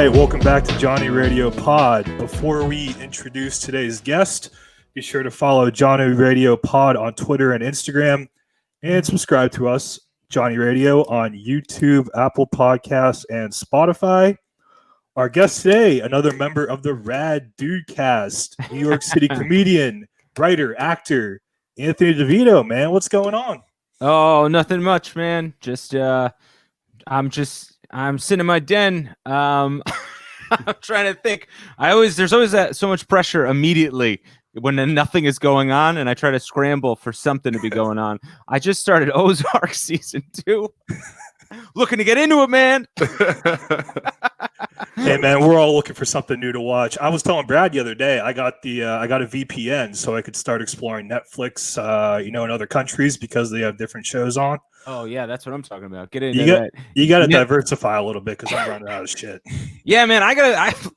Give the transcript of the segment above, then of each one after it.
right, welcome back to Johnny Radio Pod. Before we introduce today's guest, be sure to follow Johnny Radio Pod on Twitter and Instagram, and subscribe to us, Johnny Radio, on YouTube, Apple Podcasts, and Spotify. Our guest today, another member of the Rad Dudecast, New York City comedian, writer, actor, Anthony DeVito. Man, what's going on? Oh, nothing much, man. I'm sitting in my den. I'm trying to think. There's always so much pressure immediately when nothing is going on, and I try to scramble for something to be going on. I just started Ozark season 2. Looking to get into it, man. Hey, man, we're all looking for something new to watch. I was telling Brad the other day, I got a VPN so I could start exploring Netflix, in other countries because they have different shows on. Oh yeah, that's what I'm talking about. Get into that. You got to diversify a little bit because I'm running out of shit. Yeah, man.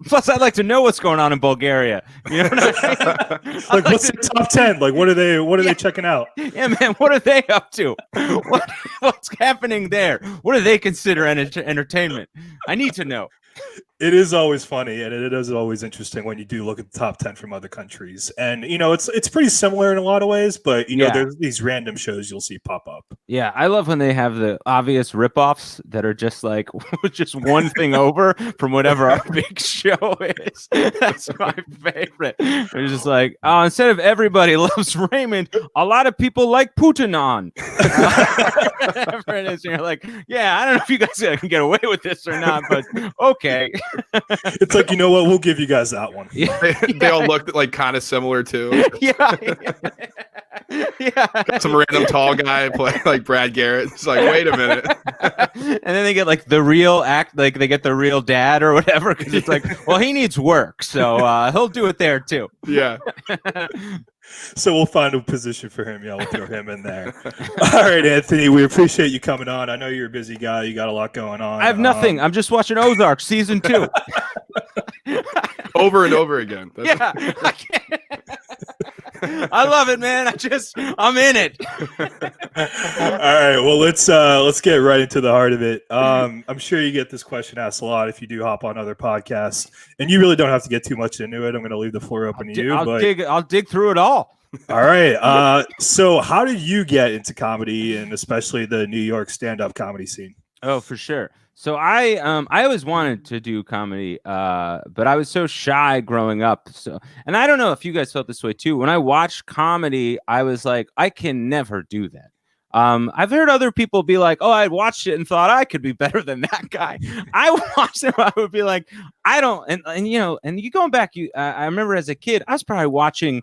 Plus, I'd like to know what's going on in Bulgaria. You know what I mean? What's the top 10? Like, what are they checking out? Yeah, man. What are they up to? What's happening there? What do they consider entertainment? I need to know. It is always funny, and it is always interesting when you do look at the top 10 from other countries. And, it's pretty similar in a lot of ways, but, there's these random shows you'll see pop up. Yeah, I love when they have the obvious ripoffs that are just like just one thing over from whatever our big show is. That's my favorite. They're just like, oh, instead of everybody loves Raymond, a lot of people like Putin on. Whatever it is. And you're like, yeah, I don't know if you guys can get away with this or not, but okay. It's like, you know what? We'll give you guys that one. Yeah. They all looked like kind of similar too. Yeah. Got some random tall guy play like Brad Garrett. It's like, wait a minute. And then they get like the real like they get the real dad or whatever, because it's like, well, he needs work, so he'll do it there too. Yeah. So we'll find a position for him. Yeah, we'll throw him in there. All right, Anthony, we appreciate you coming on. I know you're a busy guy. You got a lot going on. I have nothing. I'm just watching Ozark season 2. Over and over again. Yeah. I love it, man. I'm in it. All right. Well, let's get right into the heart of it. I'm sure you get this question asked a lot if you do hop on other podcasts, and you really don't have to get too much into it. I'm going to leave the floor open to you. I'll dig through it all. All right. So how did you get into comedy, and especially the New York stand-up comedy scene? Oh, for sure. So I always wanted to do comedy, but I was so shy growing up. And I don't know if you guys felt this way too. When I watched comedy, I was like, I can never do that. I've heard other people be like, oh, I watched it and thought I could be better than that guy. I watched him, I would be like, I don't. And you going back, I remember as a kid, I was probably watching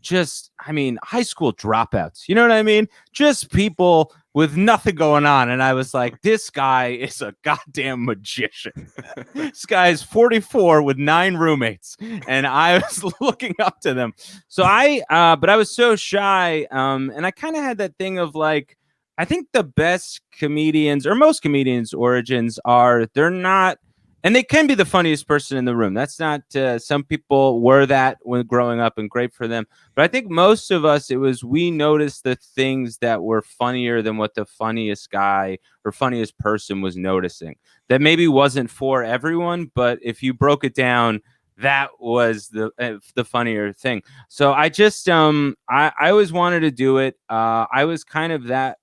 high school dropouts. You know what I mean? Just people with nothing going on. And I was like, this guy is a goddamn magician. This guy is 44 with 9 roommates. And I was looking up to them. So but I was so shy. And I kind of had that thing of like, I think the best comedians, or most comedians' origins are, they're not, and they can be the funniest person in the room. That's not, some people were that when growing up, and great for them. But I think most of us, we noticed the things that were funnier than what the funniest guy or funniest person was noticing. That maybe wasn't for everyone, but if you broke it down, that was the funnier thing. So I just, I always wanted to do it. I was kind of that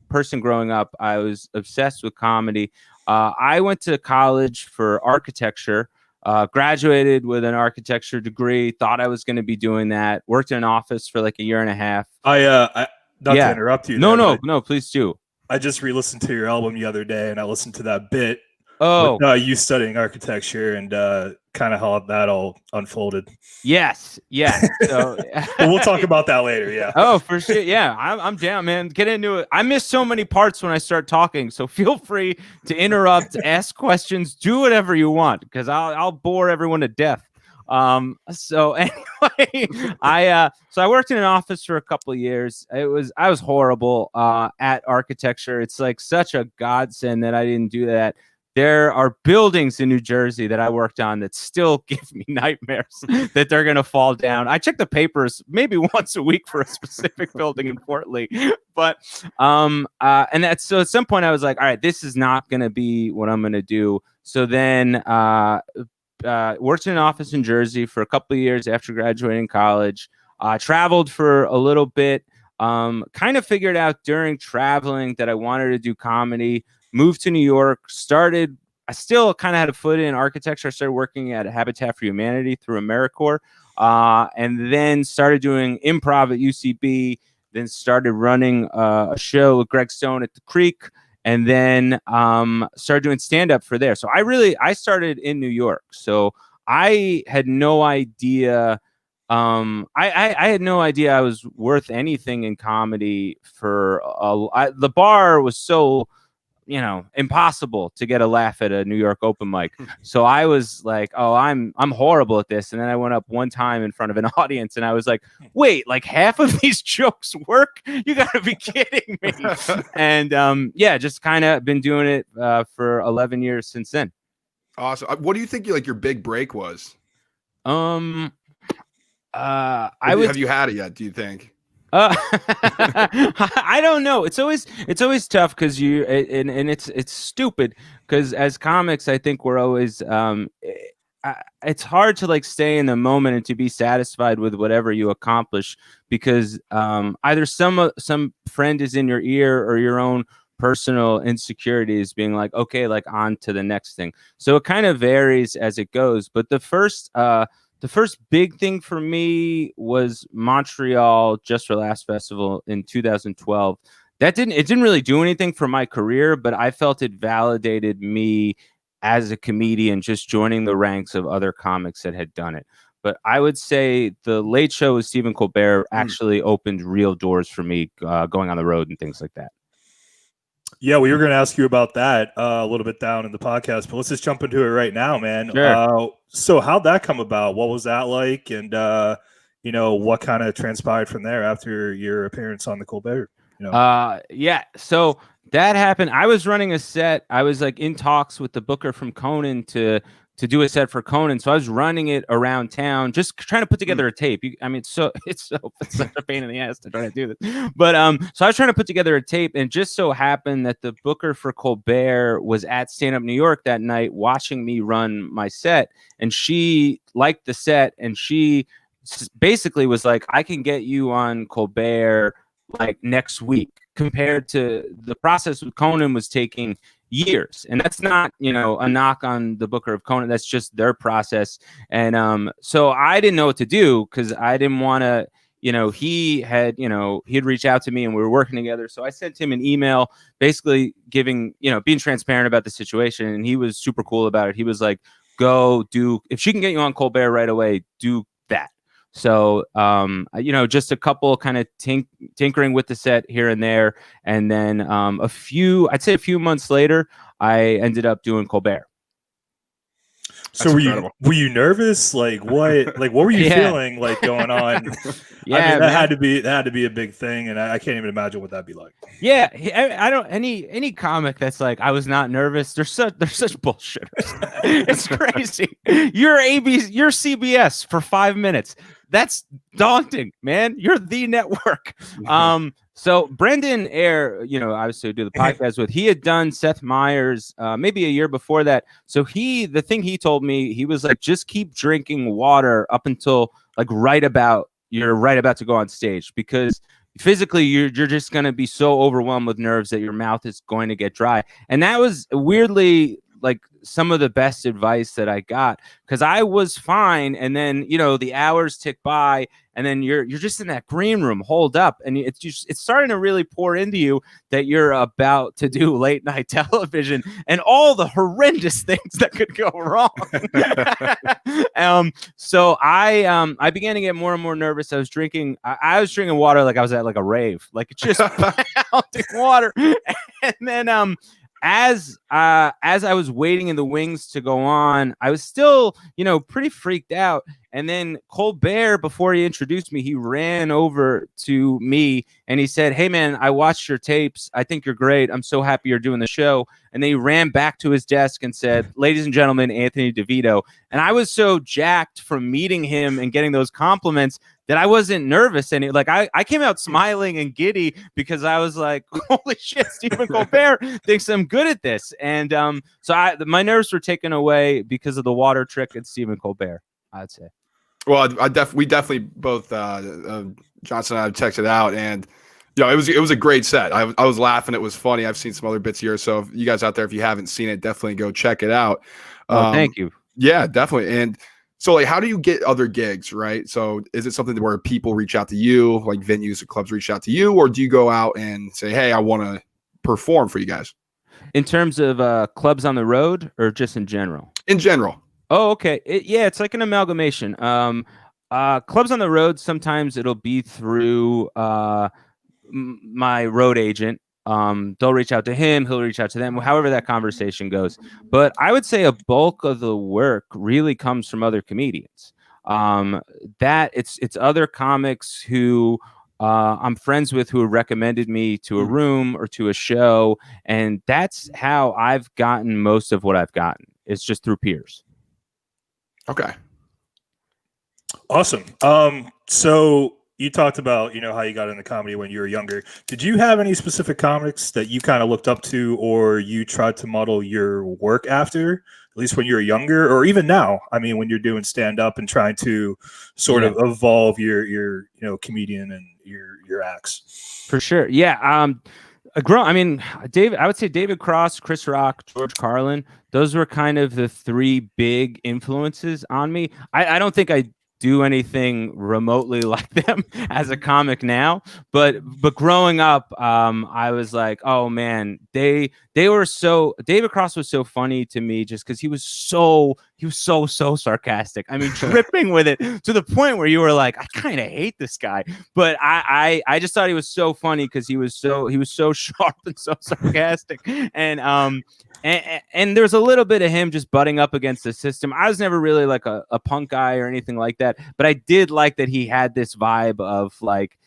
person growing up. I was obsessed with comedy. I went to college for architecture, graduated with an architecture degree, thought I was going to be doing that, worked in an office for like a year and a half. Not to interrupt you. No, please do. I just re-listened to your album the other day, and I listened to that bit. Oh, with, you studying architecture and kind of how that all unfolded. Yes. So but we'll talk about that later. Yeah. Oh, for sure. Yeah, I'm down, man. Get into it. I miss so many parts when I start talking, so feel free to interrupt, ask questions, do whatever you want, because I'll bore everyone to death. So anyway, I worked in an office for a couple of years. I was horrible at architecture. It's like such a godsend that I didn't do that, there are buildings in New Jersey that I worked on that still give me nightmares that they're going to fall down. I check the papers maybe once a week for a specific building in Fort Lee, but and that's so at some point I was like, all right, this is not going to be what I'm going to do. So then worked in an office in Jersey for a couple of years after graduating college. Traveled for a little bit. Kind of figured out during traveling that I wanted to do comedy. Moved to New York. I still kind of had a foot in architecture. I started working at Habitat for Humanity through AmeriCorps, and then started doing improv at UCB. Then started running a show with Greg Stone at the Creek. And then started doing stand-up for there. So I started in New York. So I had no idea. I had no idea I was worth anything in comedy. The bar was so, impossible to get a laugh at a New York open mic. So I was like, oh, I'm horrible at this. And then I went up one time in front of an audience and I was like, wait, like half of these jokes work? You gotta be kidding me. And just kind of been doing it for 11 years since then. Awesome. What do you think your big break was? Have you had it yet, do you think? I don't know. It's always tough because it's stupid because as comics, I think we're always it's hard to like stay in the moment and to be satisfied with whatever you accomplish because either some friend is in your ear or your own personal insecurities being like, okay, like on to the next thing. So it kind of varies as it goes. But the first big thing for me was Montreal Just for Laughs Festival in 2012. It didn't really do anything for my career, but I felt it validated me as a comedian, just joining the ranks of other comics that had done it. But I would say the Late Show with Stephen Colbert actually opened real doors for me going on the road and things like that. Yeah, we were going to ask you about that a little bit down in the podcast, but let's just jump into it right now, man. Sure. So how'd that come about? What was that like? And, what kind of transpired from there after your appearance on the Colbert? So that happened. I was running a set. I was like in talks with the booker from Conan to do a set for Conan. So I was running it around town, just trying to put together a tape. It's such a pain in the ass to try to do this. But so I was trying to put together a tape, and just so happened that the booker for Colbert was at Stand Up New York that night watching me run my set, and she liked the set, and she basically was like, I can get you on Colbert like next week, compared to the process with Conan was taking years. And that's not, a knock on the booker of Conan. That's just their process. And so I didn't know what to do because I didn't want to, he had reached out to me and we were working together. So I sent him an email basically giving, being transparent about the situation. And he was super cool about it. He was like, if she can get you on Colbert right away, do that. So, just a couple kind of tinkering with the set here and there. And then a few months later, I ended up doing Colbert. So were you nervous? Like what were you feeling like going on? Yeah, I mean, that had to be a big thing. And I can't even imagine what that'd be like. Yeah. I don't, any comic that's like, I was not nervous. They're such bullshitters. It's crazy. You're CBS for 5 minutes. That's daunting, man. You're the network. So Brendan Eyre, obviously do the podcast with, he had done Seth Meyers maybe a year before that. So the thing he told me, he was like, just keep drinking water up until like you're right about to go on stage, because physically you're just going to be so overwhelmed with nerves that your mouth is going to get dry. And that was weirdly like some of the best advice that I got, because I was fine. And then, the hours tick by, and then you're just in that green room holed up, and it's starting to really pour into you that you're about to do late night television and all the horrendous things that could go wrong. So I began to get more and more nervous. I was drinking water like I was at like a rave, like just pounding water. And then as I was waiting in the wings to go on, I was still, pretty freaked out. And then Colbert, before he introduced me, he ran over to me and he said, "Hey man, I watched your tapes. I think you're great. I'm so happy you're doing the show." And then he ran back to his desk and said, "Ladies and gentlemen, Anthony DeVito." And I was so jacked from meeting him and getting those compliments that I wasn't nervous. And I came out smiling and giddy because I was like, holy shit, Stephen Colbert thinks I'm good at this. And so my nerves were taken away because of the water trick and Stephen Colbert, I'd say. Well, we definitely both, Johnson and I texted out, and it was a great set. I was laughing. It was funny. I've seen some other bits here. So if you guys out there, if you haven't seen it, definitely go check it out. Thank you. Yeah, definitely. And so, like, how do you get other gigs, right? So is it something where people reach out to you, like venues or clubs reach out to you, or do you go out and say, "Hey, I want to perform for you guys"? In terms of clubs on the road or just in general? In general. Oh, okay. It's like an amalgamation. Clubs on the road, sometimes it'll be through my road agent. They'll reach out to him, he'll reach out to them, however that conversation goes. But I would say a bulk of the work really comes from other comedians. That it's other comics who I'm friends with who have recommended me to a room or to a show, and that's how I've gotten most of what I've gotten. It's just through peers. Okay. Awesome. So you talked about, how you got into comedy when you were younger. Did you have any specific comics that you kind of looked up to or you tried to model your work after, at least when you were younger or even now? I mean, when you're doing stand up and trying to sort of evolve your comedian and your acts. For sure. Yeah. I would say David Cross, Chris Rock, George Carlin. Those were kind of the three big influences on me. I don't think I do anything remotely like them as a comic now, but growing up, I was like, oh man, they were so. David Cross was so funny to me just because he was so sarcastic. I mean, dripping with it to the point where you were like, I kind of hate this guy, but I just thought he was so funny because he was so sharp and so sarcastic, and there's a little bit of him just butting up against the system. I was never really like a punk guy or anything like that, but I did like that he had this vibe of like,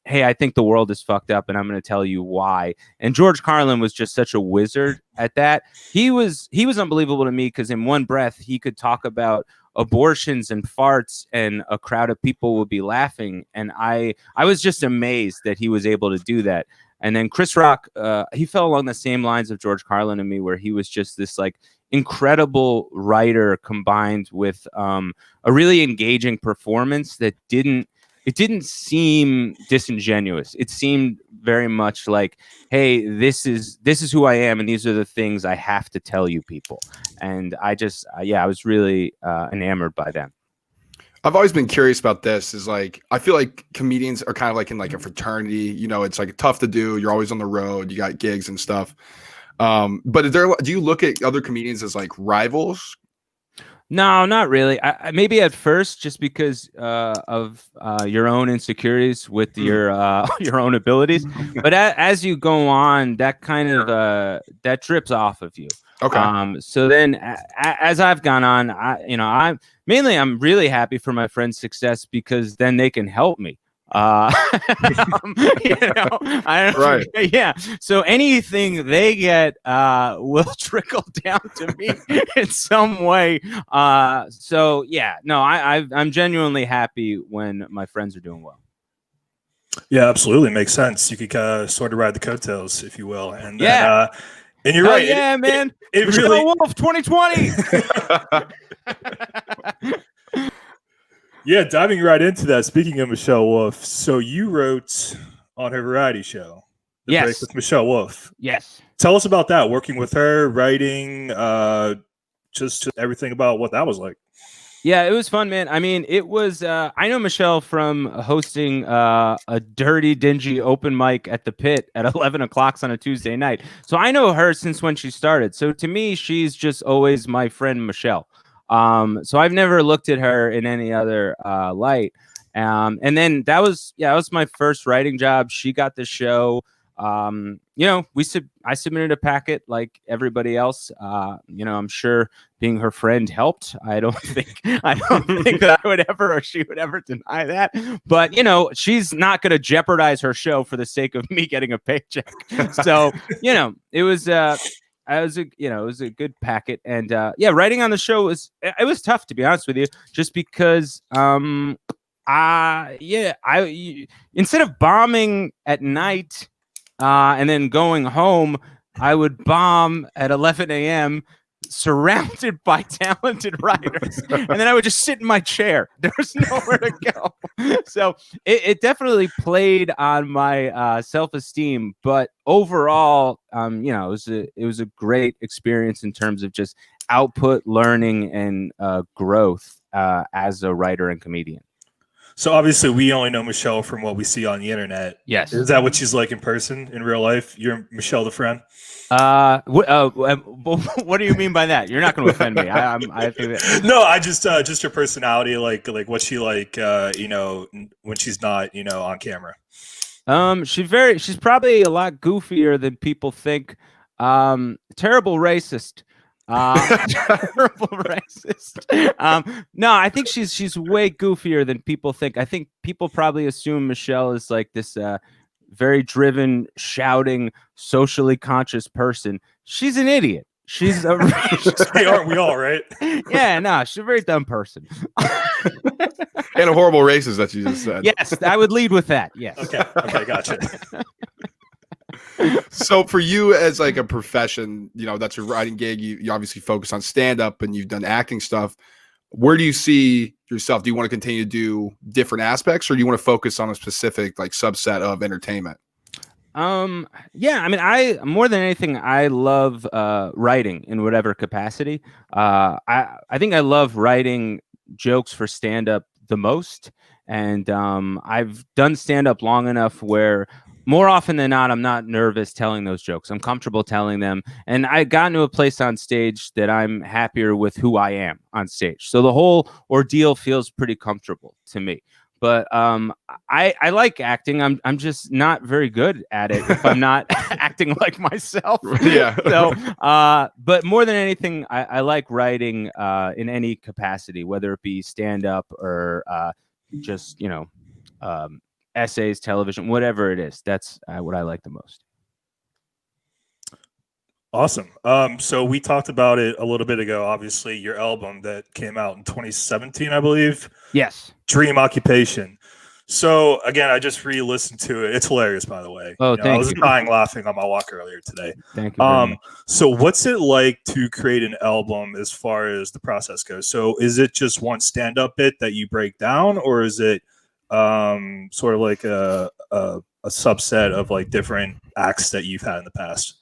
hey, I think the world is fucked up and I'm going to tell you why. And George Carlin was just such a wizard at that. He was unbelievable to me because in one breath he could talk about abortions and farts and a crowd of people would be laughing. And I was just amazed that he was able to do that. And then Chris Rock, he fell along the same lines of George Carlin and me, where he was just this like incredible writer combined with a really engaging performance that didn't seem disingenuous. It seemed very much like, hey, this is who I am, and these are the things I have to tell you people. And I just, I was really enamored by them. I've always been curious about this. Is like, I feel like comedians are kind of like in like a fraternity. It's like tough to do. You're always on the road. You got gigs and stuff. But do you look at other comedians as like rivals? No, not really. Maybe at first, just because of your own insecurities with your own abilities. But as you go on, that kind of that drips off of you. Okay. So then, as I've gone on, I'm really happy for my friends' success because then they can help me. Right. Yeah. So anything they get will trickle down to me in some way. So yeah, no, I'm genuinely happy when my friends are doing well. Yeah, absolutely. Makes sense. You could sort of ride the coattails, if you will. And yeah. And you're right. Yeah, man. It really Wolf 2020. Yeah, diving right into that. Speaking of Michelle Wolf, so you wrote on her variety show, The Break with Michelle Wolf. Yes. Tell us about that. Working with her, writing, just everything about what that was like. Yeah, it was fun, man. I mean, it was. I know Michelle from hosting a dirty, dingy open mic at the Pit at 11 o'clock on a Tuesday night. So I know her since when she started. So to me, she's just always my friend Michelle. So I've never looked at her in any other light. And then that was my first writing job. She got the show. I submitted a packet like everybody else. I'm sure being her friend helped. I don't think that I would ever, or she would ever deny that. But she's not going to jeopardize her show for the sake of me getting a paycheck. So it was it was a good packet, and writing on the show was tough, to be honest with you, just because instead of bombing at night and then going home, I would bomb at 11 a.m. surrounded by talented writers, and then I would just sit in my chair. There was nowhere to go. So it definitely played on my self-esteem, but overall, it was a great experience in terms of just output, learning, and growth as a writer and comedian. So obviously we only know Michelle from what we see on the internet. Yes. Is that what she's like in person, in real life? You're Michelle the friend? What do you mean by that? You're not going to offend me. I think that... No, I just her personality, like what's she like, when she's not, on camera? She's probably a lot goofier than people think. Terrible racist. Terrible racist. No, I think she's way goofier than people think. I think people probably assume Michelle is like this very driven, shouting, socially conscious person. She's an idiot. She's a aren't we all, right? Yeah, no, she's a very dumb person. And a horrible racist that you just said. Yes, I would lead with that. Yes. Okay, gotcha. So for you as like a profession, that's your writing gig, you obviously focus on stand-up and you've done acting stuff. Where do you see yourself? Do you want to continue to do different aspects, or do you want to focus on a specific like subset of entertainment? Yeah, I mean, I more than anything, I love writing in whatever capacity. I think I love writing jokes for stand-up the most. And I've done stand-up long enough where more often than not, I'm not nervous telling those jokes. I'm comfortable telling them. And I got into a place on stage that I'm happier with who I am on stage. So the whole ordeal feels pretty comfortable to me. But I like acting. I'm just not very good at it if I'm not acting like myself. Yeah. So, but more than anything, I like writing in any capacity, whether it be stand-up or just, essays, television, whatever it is. That's what I like the most. Awesome. So we talked about it a little bit ago. Obviously, your album that came out in 2017, I believe. Yes. Dream Occupation. So again, I just re-listened to it. It's hilarious, by the way. Oh, thank you. I was dying laughing on my walk earlier today. Thank you. So what's it like to create an album as far as the process goes? So is it just one stand-up bit that you break down, or is it sort of like a subset of like different acts that you've had in the past?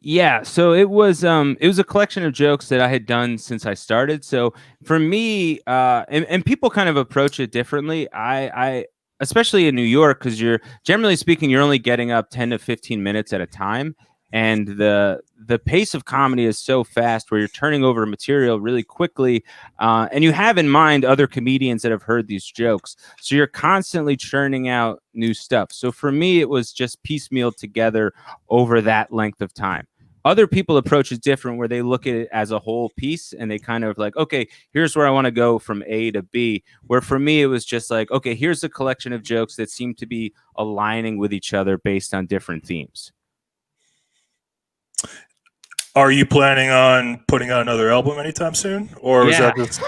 Yeah, so it was a collection of jokes that I had done since I started. So for me, and people kind of approach it differently. I especially in New York, because you're generally speaking, you're only getting up 10 to 15 minutes at a time. And the pace of comedy is so fast where you're turning over material really quickly. And you have in mind other comedians that have heard these jokes. So you're constantly churning out new stuff. So for me, it was just piecemeal together over that length of time. Other people approach it different, where they look at it as a whole piece and they kind of like, okay, here's where I want to go from A to B. Where for me, it was just like, okay, here's a collection of jokes that seem to be aligning with each other based on different themes. Are you planning on putting out another album anytime soon? Or was that just...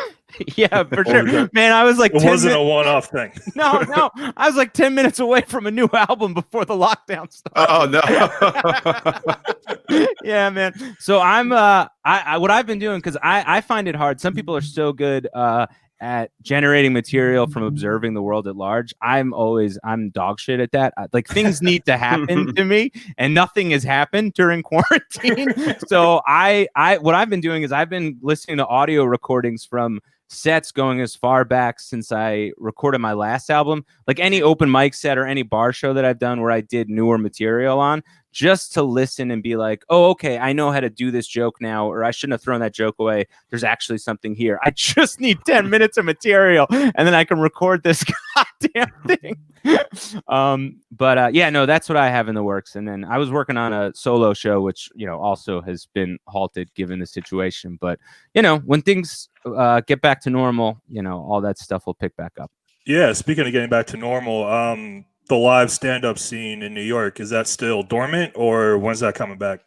Yeah, for sure. Man, I was like, it wasn't a one-off thing. No, I was like 10 minutes away from a new album before the lockdown started. Oh no. Yeah, man. So I'm what I've been doing, because I find it hard. Some people are so good at generating material from observing the world at large. I'm dog shit at that. Like, things need to happen to me, and nothing has happened during quarantine. So what I've been doing is I've been listening to audio recordings from sets going as far back since I recorded my last album, like any open mic set or any bar show that I've done where I did newer material on, just to listen and be like, oh, okay, I know how to do this joke now, or I shouldn't have thrown that joke away. There's actually something here. I just need 10 minutes of material, and then I can record this goddamn thing. Yeah, no, that's what I have in the works. And then I was working on a solo show, which, also has been halted given the situation. But, when things get back to normal, all that stuff will pick back up. Yeah, speaking of getting back to normal, the live stand-up scene in New York, is that still dormant, or when's that coming back?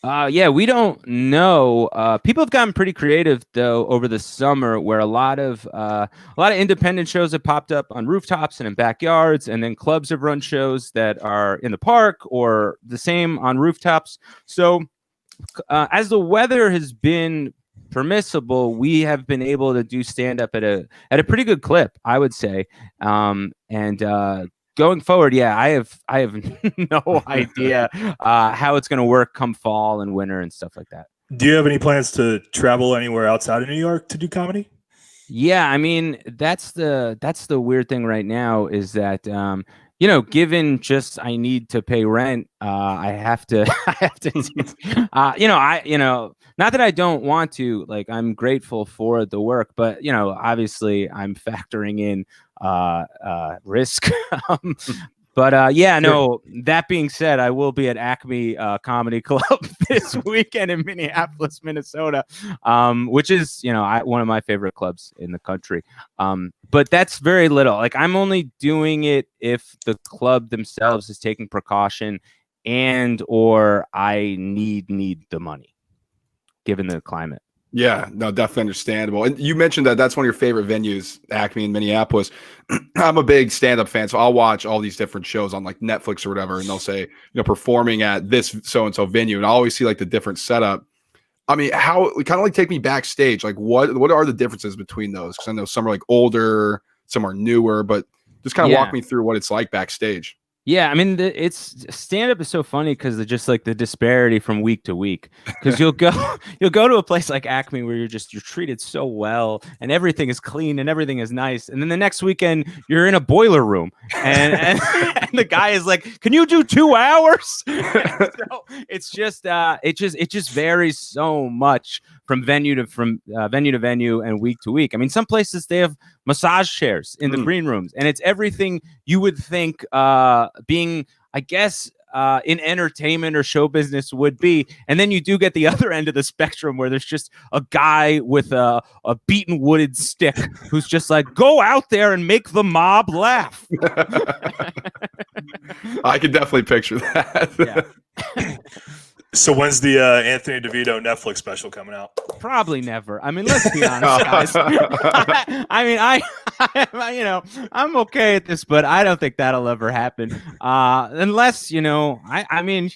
Yeah, we don't know. People have gotten pretty creative though over the summer, where a lot of independent shows have popped up on rooftops and in backyards, and then clubs have run shows that are in the park or the same on rooftops. So, as the weather has been permissible, we have been able to do stand up at a pretty good clip, I would say. Going forward, yeah, I have no idea how it's going to work come fall and winter and stuff like that. Do you have any plans to travel anywhere outside of New York to do comedy? Yeah, I mean, that's the weird thing right now is that given just I need to pay rent, I have to not that I don't want to, like, I'm grateful for the work, but obviously I'm factoring in risk. No, that being said, I will be at Acme Comedy Club this weekend in Minneapolis, Minnesota, which is, one of my favorite clubs in the country. But that's very little. Like, I'm only doing it if the club themselves is taking precaution and or I need the money, given the climate. Yeah, no, definitely understandable. And you mentioned that that's one of your favorite venues, Acme in Minneapolis. I'm a big stand-up fan, so I'll watch all these different shows on like Netflix or whatever, and they'll say, performing at this so-and-so venue, and I always see like the different setup. I mean, how kind of like take me backstage. Like, what are the differences between those? Because I know some are like older, some are newer, but just kind of walk me through what it's like backstage. Yeah, I mean, it's stand-up is so funny because of just like the disparity from week to week. Because you'll go to a place like Acme where you're treated so well and everything is clean and everything is nice, and then the next weekend you're in a boiler room and the guy is like, "Can you do 2 hours?" So it's just it just varies so much from venue to venue and week to week. I mean, some places they have massage chairs in the green rooms, and it's everything you would think being, I guess, in entertainment or show business would be. And then you do get the other end of the spectrum where there's just a guy with a beaten wooded stick who's just like, go out there and make the mob laugh. I can definitely picture that. Yeah. So when's the Anthony DeVito Netflix special coming out? Probably never. I mean, let's be honest, guys. I'm okay at this, but I don't think that'll ever happen. Unless, I mean,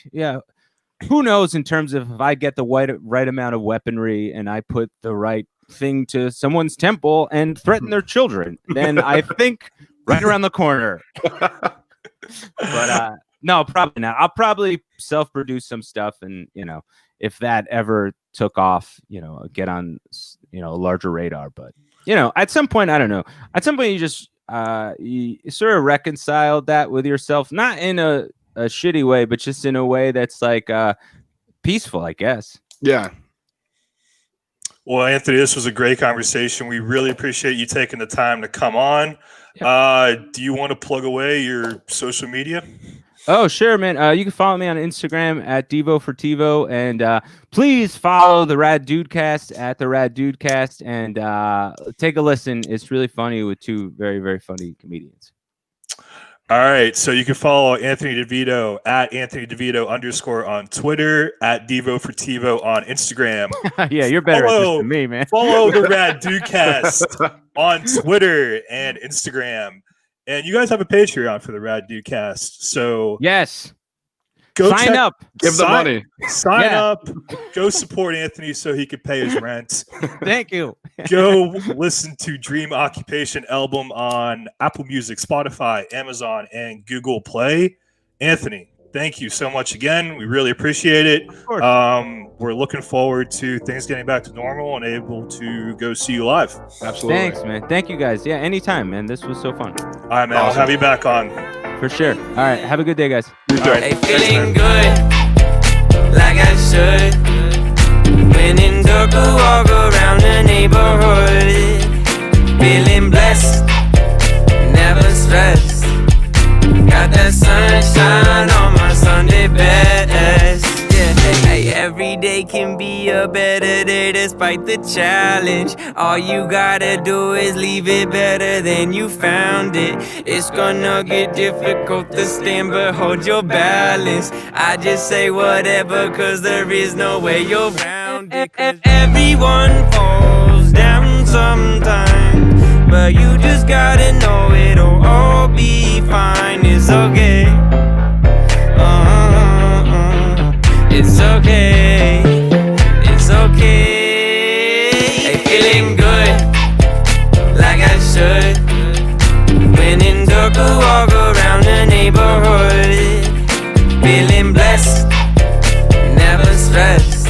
who knows in terms of if I get the right amount of weaponry and I put the right thing to someone's temple and threaten their children, then I think right around the corner. But no, probably not. I'll probably self-produce some stuff, and if that ever took off, get on a larger radar. But at some point, I don't know. At some point, you just you sort of reconcile that with yourself, not in a shitty way, but just in a way that's like peaceful, I guess. Yeah. Well, Anthony, this was a great conversation. We really appreciate you taking the time to come on. Yep. Do you want to plug away your social media? Oh, sure, man. You can follow me on Instagram at Devo for TiVo, and please follow the Rad Dudecast at the Rad Dudecast, and take a listen. It's really funny with two very, very funny comedians. All right, so you can follow Anthony DeVito at Anthony DeVito _ on Twitter, at Devo for TiVo on Instagram. Yeah, you're better at this than me, man. Follow the Rad Dudecast on Twitter and Instagram. And you guys have a Patreon for the Rad Dudecast. So yes, go sign up. Give the money. Sign up. Go support Anthony so he could pay his rent. Thank you. Go listen to Dream Occupation album on Apple Music, Spotify, Amazon, and Google Play. Anthony, thank you so much again. We really appreciate it. Of course. We're looking forward to things getting back to normal and able to go see you live. Absolutely. Thanks, man. Thank you, guys. Yeah, anytime, man. This was so fun. All right, man. Awesome. I'll have you back on. For sure. All right. Have a good day, guys. Hey, feeling good, like I should. When in dark, walk around the neighborhood. Feeling blessed, never stressed. Got that sunshine on my Sunday best. Yeah, hey, every day can be a better day despite the challenge. All you gotta do is leave it better than you found it. It's gonna get difficult to stand, but hold your balance. I just say whatever, cause there is no way you're around it. Everyone falls down sometime, but you just gotta know it'll all be fine. It's okay. It's okay. It's okay. Hey, feeling good, like I should. When in dark, walk around the neighborhood. Feeling blessed, never stressed.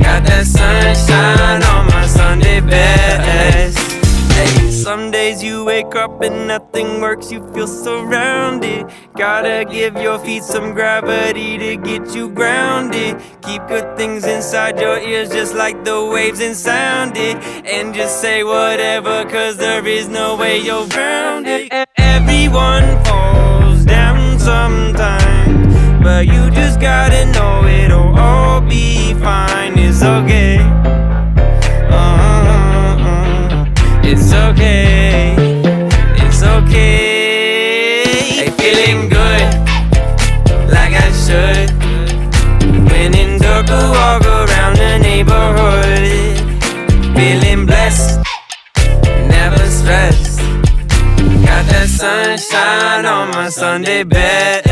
Got that sunshine on my Sunday best. Hey, some days you wake up and nothing works, you feel surrounded. Gotta give your feet some gravity to get you grounded. Keep good things inside your ears just like the waves and sound it. And just say whatever, cause there is no way you're around it. Everyone falls down sometime, but you just gotta know it'll all be fine. It's okay. It's okay. It's okay. Hey, feeling good, like I should. When in dark, walk around the neighborhood. Feeling blessed, never stressed. Got that sunshine on my Sunday best.